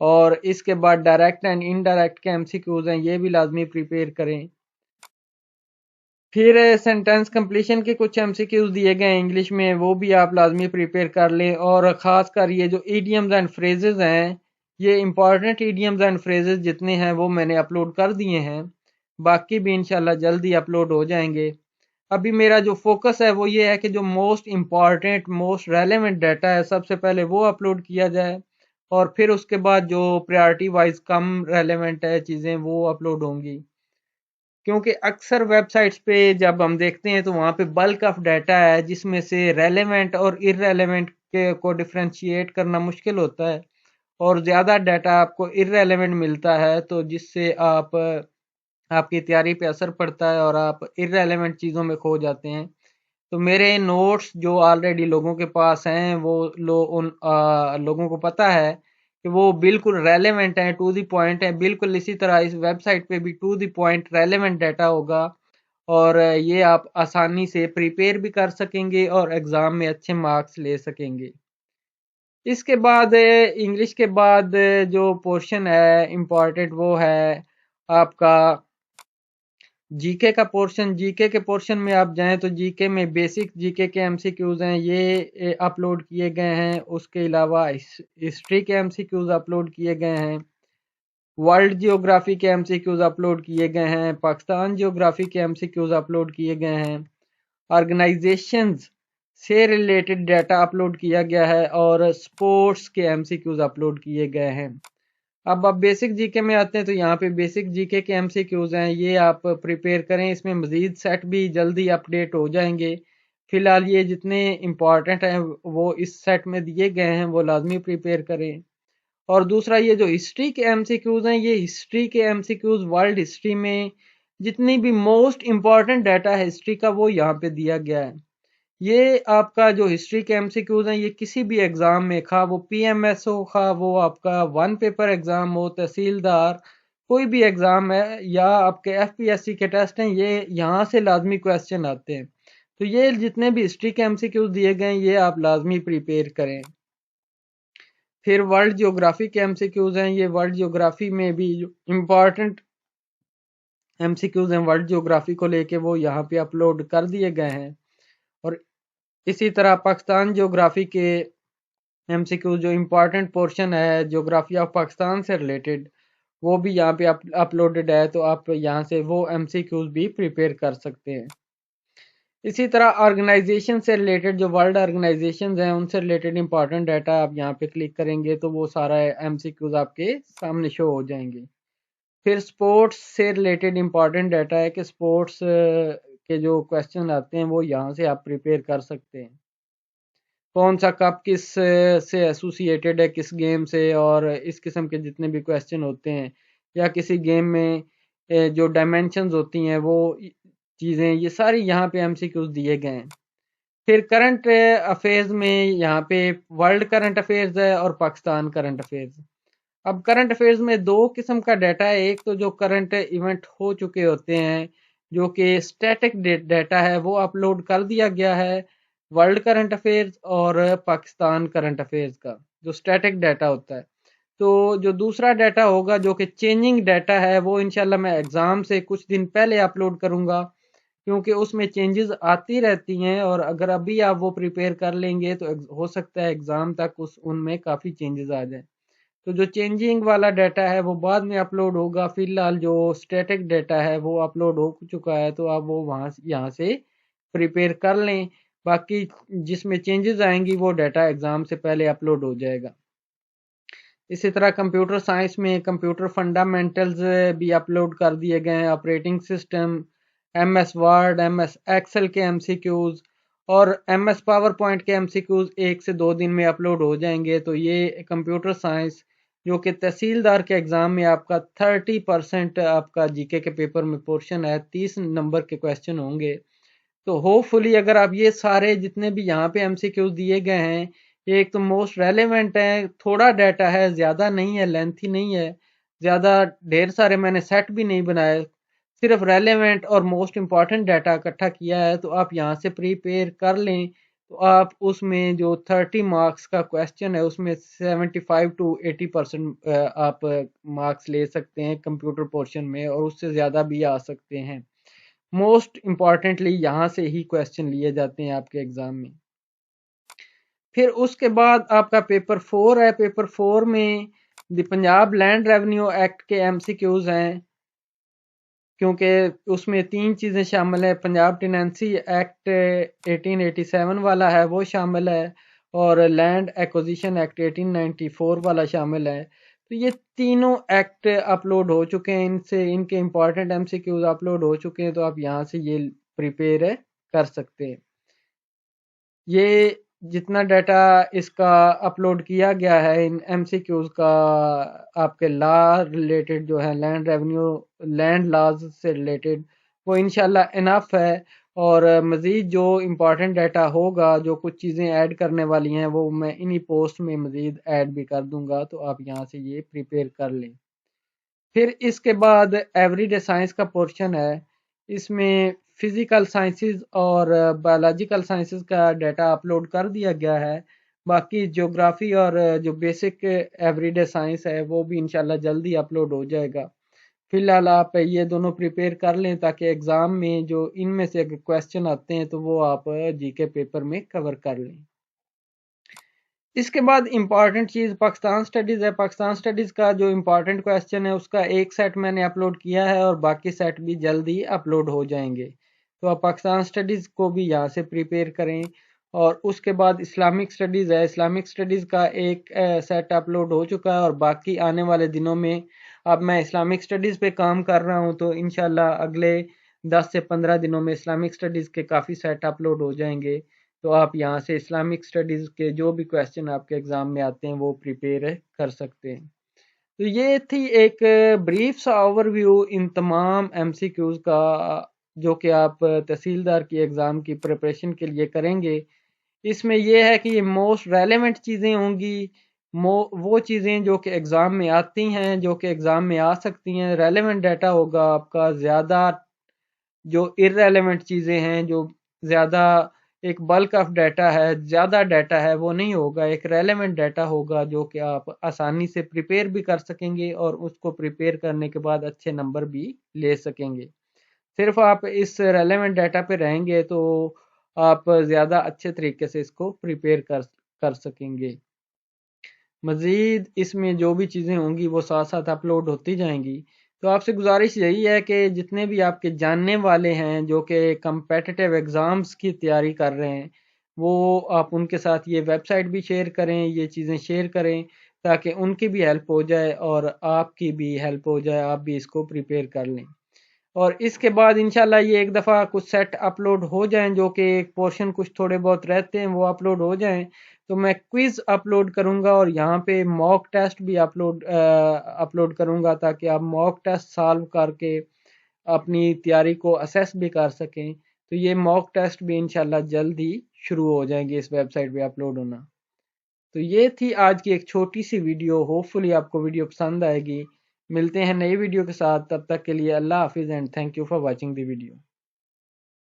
اور اس کے بعد ڈائریکٹ اینڈ انڈائریکٹ کے MCQs ہیں، یہ بھی لازمی پریپیئر کریں۔ پھر سینٹینس کمپلیشن کے کچھ MCQs دیے گئے ہیں انگلش میں، وہ بھی آپ لازمی پریپیئر کر لیں، اور خاص کر یہ جو ایڈیمز اینڈ فریزز ہیں، یہ امپورٹنٹ ایڈیمز اینڈ فریزز جتنے ہیں وہ میں نے اپلوڈ کر دیے ہیں، باقی بھی انشاءاللہ جلدی اپلوڈ ہو جائیں گے۔ ابھی میرا جو فوکس ہے وہ یہ ہے کہ جو most important most relevant data ہے سب سے پہلے وہ اپلوڈ کیا جائے، اور پھر اس کے بعد جو پریارٹی وائز کم ریلیونٹ ہے چیزیں وہ اپلوڈ ہوں گی، کیونکہ اکثر ویب سائٹس پہ جب ہم دیکھتے ہیں تو وہاں پہ بلک آف ڈیٹا ہے جس میں سے ریلیونٹ اور ارریلیونٹ کو ڈفرینشیٹ کرنا مشکل ہوتا ہے، اور زیادہ ڈیٹا آپ کو ارریلیونٹ ملتا ہے تو جس سے آپ کی تیاری پہ اثر پڑتا ہے اور آپ ارریلیونٹ چیزوں میں کھو جاتے ہیں۔ تو میرے نوٹس جو آلریڈی لوگوں کے پاس ہیں وہ ان لوگوں کو پتہ ہے کہ وہ بالکل ریلیونٹ ہیں، ٹو دی پوائنٹ ہیں، بالکل اسی طرح اس ویب سائٹ پہ بھی to the point relevant data ہوگا، اور یہ آپ آسانی سے پریپیئر بھی کر سکیں گے اور ایگزام میں اچھے مارکس لے سکیں گے۔ اس کے بعد انگلش کے بعد جو پورشن ہے امپورٹنٹ وہ ہے آپ کا جی کے کا پورشن۔ جی کے پورشن میں آپ جائیں تو جی کے میں بیسک جی کے MCQs ہیں، یہ اپلوڈ کیے گئے ہیں۔ اس کے علاوہ ہسٹری کے MCQs اپلوڈ کیے گئے ہیں، ورلڈ جیوگرافی کے MCQs اپلوڈ کیے گئے ہیں، پاکستان جیوگرافی کے MCQs اپلوڈ کیے گئے ہیں، آرگنائزیشنز سے ریلیٹڈ ڈیٹا اپلوڈ کیا گیا ہے، اور سپورٹس کے MCQs اپلوڈ کیے گئے ہیں۔ اب آپ بیسک جی کے میں آتے ہیں تو یہاں پہ بیسک جی کے MCQs ہیں، یہ آپ پریپیئر کریں، اس میں مزید سیٹ بھی جلدی اپڈیٹ ہو جائیں گے۔ فی الحال یہ جتنے امپورٹنٹ ہیں وہ اس سیٹ میں دیے گئے ہیں، وہ لازمی پریپیئر کریں۔ اور دوسرا یہ جو ہسٹری کے MCQs ہیں، یہ ہسٹری کے MCQs ورلڈ ہسٹری میں جتنی بھی موسٹ امپورٹنٹ ڈیٹا ہے ہسٹری کا وہ یہاں پہ دیا گیا ہے۔ یہ آپ کا جو ہسٹری کے MCQs ہیں یہ کسی بھی ایگزام میں، خواہ وہ PMS ہو، خواہ وہ آپ کا 1 پیپر ایگزام ہو، تحصیلدار کوئی بھی ایگزام ہے، یا آپ کے FPSC کے ٹیسٹ ہیں، یہ یہاں سے لازمی کویسچن آتے ہیں۔ تو یہ جتنے بھی ہسٹری کے MCQs دیے گئے ہیں یہ آپ لازمی پریپیئر کریں۔ پھر ورلڈ جیوگرافی کے MCQs ہیں، یہ ورلڈ جیوگرافی میں بھی امپورٹنٹ MCQs ہیں ورلڈ جیوگرافی کو لے کے، وہ یہاں پہ اپلوڈ کر دیے گئے ہیں۔ اور اسی طرح پاکستان جیوگرافی کے MCQs جو امپورٹنٹ پورشن ہے جیوگرافی آف پاکستان سے ریلیٹڈ، وہ بھی یہاں پہ اپلوڈڈ ہے، تو آپ یہاں سے وہ MCQs بھی پریپیئر کر سکتے ہیں۔ اسی طرح آرگنائزیشن سے ریلیٹڈ جو ورلڈ آرگنائزیشنز ہیں ان سے ریلیٹڈ امپورٹنٹ ڈیٹا آپ یہاں پہ کلک کریں گے تو وہ سارا MCQs آپ کے سامنے شو ہو جائیں گے۔ پھر سپورٹس سے ریلیٹڈ امپورٹنٹ ڈیٹا ہے کہ سپورٹس کے جو کویسچن آتے ہیں وہ یہاں سے آپ پریپیئر کر سکتے ہیں، کون سا کپ کس سے ایسوسیٹڈ ہے کس گیم سے، اور اس قسم کے جتنے بھی کویسچن ہوتے ہیں، یا کسی گیم میں جو ڈائمینشنز ہوتی ہیں وہ چیزیں، یہ ساری یہاں پہ MCQs دیے گئے ہیں۔ پھر کرنٹ افیئرز میں یہاں پہ ورلڈ کرنٹ افیئرز ہے اور پاکستان کرنٹ افیئرز۔ اب کرنٹ افیئرز میں دو قسم کا ڈیٹا ہے، ایک تو جو کرنٹ ایونٹ ہو چکے ہوتے ہیں جو کہ اسٹیٹک ڈیٹا ہے وہ اپلوڈ کر دیا گیا ہے ورلڈ کرنٹ افیئرز اور پاکستان کرنٹ افیئرز کا جو اسٹیٹک ڈیٹا ہوتا ہے۔ تو جو دوسرا ڈیٹا ہوگا جو کہ چینجنگ ڈیٹا ہے وہ انشاءاللہ میں ایگزام سے کچھ دن پہلے اپلوڈ کروں گا، کیونکہ اس میں چینجز آتی رہتی ہیں، اور اگر ابھی آپ وہ پریپیئر کر لیں گے تو ہو سکتا ہے ایگزام تک ان میں کافی چینجز آ جائیں۔ تو جو چینجنگ والا ڈیٹا ہے وہ بعد میں اپلوڈ ہوگا، فی الحال جو اسٹیٹک ڈیٹا ہے وہ اپلوڈ ہو چکا ہے، تو آپ وہ یہاں سے پریپیئر کر لیں، باقی جس میں چینجز آئیں گی وہ ڈیٹا ایگزام سے پہلے اپلوڈ ہو جائے گا۔ اسی طرح کمپیوٹر سائنس میں کمپیوٹر فنڈامنٹلز بھی اپلوڈ کر دیے گئے ہیں، operating system, MS Word, MS Excel کے MCQs اور MS پاور پوائنٹ کے MCQs 1 سے 2 دن میں اپلوڈ ہو جائیں گے۔ تو یہ کمپیوٹر سائنس جو کہ تحصیلدار کے ایگزام میں آپ کا 30% آپ کا جی کے پیپر میں پورشن ہے، 30 نمبر کے کویسچن ہوں گے۔ تو ہوپ فلی اگر آپ یہ سارے جتنے بھی یہاں پہ MCQs دیے گئے ہیں، یہ ایک تو موسٹ ریلیونٹ ہے، تھوڑا ڈیٹا ہے، زیادہ نہیں ہے، لینتھی نہیں ہے، زیادہ ڈھیر سارے میں نے سیٹ بھی نہیں بنائے، صرف ریلیونٹ اور موسٹ امپورٹنٹ ڈیٹا اکٹھا کیا ہے، تو آپ یہاں سے پریپیئر کر لیں تو آپ اس میں جو 30 مارکس کا کویسچن ہے اس میں 75 to 80% آپ مارکس لے سکتے ہیں کمپیوٹر پورشن میں، اور اس سے زیادہ بھی آ سکتے ہیں۔ موسٹ امپورٹنٹلی یہاں سے ہی کویسچن لیے جاتے ہیں آپ کے ایگزام میں۔ پھر اس کے بعد آپ کا پیپر 4 ہے۔ پیپر 4 میں دی پنجاب لینڈ ریونیو ایکٹ کے ایم سی کیوز ہیں، کیونکہ اس میں 3 چیزیں شامل ہیں۔ پنجاب ٹیننسی ایکٹ 1887 والا ہے وہ شامل ہے، اور لینڈ ایکوزیشن ایکٹ 1894 والا شامل ہے۔ تو یہ تینوں ایکٹ اپلوڈ ہو چکے ہیں، ان کے important MCQs upload ہو چکے ہیں، تو آپ یہاں سے یہ پریپیئر کر سکتے ہیں۔ یہ جتنا ڈیٹا اس کا اپلوڈ کیا گیا ہے ان ایم سی کیوز کا، آپ کے لا ریلیٹڈ جو ہے لینڈ ریونیو لینڈ لاز سے ریلیٹڈ، وہ انشاءاللہ انف ہے۔ اور مزید جو امپورٹنٹ ڈیٹا ہوگا، جو کچھ چیزیں ایڈ کرنے والی ہیں، وہ میں انہی پوسٹ میں مزید ایڈ بھی کر دوں گا، تو آپ یہاں سے یہ پریپیئر کر لیں۔ پھر اس کے بعد ایوری ڈے سائنس کا پورشن ہے، اس میں فزیکل سائنسز اور بایولوجیکل سائنسز کا ڈیٹا اپلوڈ کر دیا گیا ہے۔ باقی جیوگرافی اور جو بیسک ایوری ڈے سائنس ہے وہ بھی انشاءاللہ جلدی اپلوڈ ہو جائے گا۔ فی الحال آپ یہ دونوں پریپیئر کر لیں، تاکہ ایگزام میں جو ان میں سے کویسچن آتے ہیں تو وہ آپ جی کے پیپر میں کور کر لیں۔ اس کے بعد امپورٹنٹ چیز پاکستان سٹڈیز ہے۔ پاکستان سٹڈیز کا جو امپورٹنٹ کویسچن ہے اس کا ایک سیٹ میں نے اپلوڈ کیا ہے، اور باقی سیٹ بھی جلد ہی اپلوڈ ہو جائیں گے، تو آپ پاکستان سٹڈیز کو بھی یہاں سے پریپیئر کریں۔ اور اس کے بعد اسلامک سٹڈیز ہے۔ اسلامک سٹڈیز کا ایک سیٹ اپلوڈ ہو چکا ہے، اور باقی آنے والے دنوں میں اب میں اسلامک سٹڈیز پہ کام کر رہا ہوں، تو انشاءاللہ اگلے 10 سے 15 دنوں میں اسلامک سٹڈیز کے کافی سیٹ اپلوڈ ہو جائیں گے، تو آپ یہاں سے اسلامک سٹڈیز کے جو بھی کویسچن آپ کے ایگزام میں آتے ہیں وہ پریپیئر کر سکتے ہیں۔ تو یہ تھی ایک بریف سا اوور ویو ان تمام ایم سی کیوز کا، جو کہ آپ تحصیلدار کی ایگزام کی پریپریشن کے لیے کریں گے۔ اس میں یہ ہے کہ یہ موسٹ ریلیونٹ چیزیں ہوں گی، وہ چیزیں جو کہ ایگزام میں آتی ہیں، جو کہ ایگزام میں آ سکتی ہیں۔ ریلیونٹ ڈیٹا ہوگا آپ کا، زیادہ جو ارریلیونٹ چیزیں ہیں، جو زیادہ ایک بلک آف ڈیٹا ہے، زیادہ ڈیٹا ہے، وہ نہیں ہوگا۔ ایک ریلیونٹ ڈیٹا ہوگا جو کہ آپ آسانی سے پریپیئر بھی کر سکیں گے، اور اس کو پریپیئر کرنے کے بعد اچھے نمبر بھی لے سکیں گے۔ صرف آپ اس ریلیونٹ ڈیٹا پہ رہیں گے تو آپ زیادہ اچھے طریقے سے اس کو پریپیئر کر سکیں گے۔ مزید اس میں جو بھی چیزیں ہوں گی وہ ساتھ ساتھ اپلوڈ ہوتی جائیں گی۔ تو آپ سے گزارش یہی ہے کہ جتنے بھی آپ کے جاننے والے ہیں جو کہ کمپیٹیٹیو ایگزامز کی تیاری کر رہے ہیں، وہ آپ ان کے ساتھ یہ ویب سائٹ بھی شیئر کریں، یہ چیزیں شیئر کریں، تاکہ ان کی بھی ہیلپ ہو جائے اور آپ کی بھی ہیلپ ہو جائے، آپ بھی اس کو پریپیئر کر لیں۔ اور اس کے بعد انشاءاللہ یہ ایک دفعہ کچھ سیٹ اپلوڈ ہو جائیں، جو کہ ایک پورشن کچھ تھوڑے بہت رہتے ہیں وہ اپلوڈ ہو جائیں، تو میں کوئز اپلوڈ کروں گا، اور یہاں پہ موک ٹیسٹ بھی اپلوڈ کروں گا، تاکہ آپ موک ٹیسٹ سالو کر کے اپنی تیاری کو اسیس بھی کر سکیں۔ تو یہ موک ٹیسٹ بھی انشاءاللہ جلد ہی شروع ہو جائیں گے اس ویب سائٹ پہ اپلوڈ ہونا۔ تو یہ تھی آج کی ایک چھوٹی سی ویڈیو، ہوپ فلی آپ کو ویڈیو پسند آئے گی۔ ملتے ہیں نئی ویڈیو کے ساتھ، تب تک کے لیے اللہ حافظ and thank you for watching the video.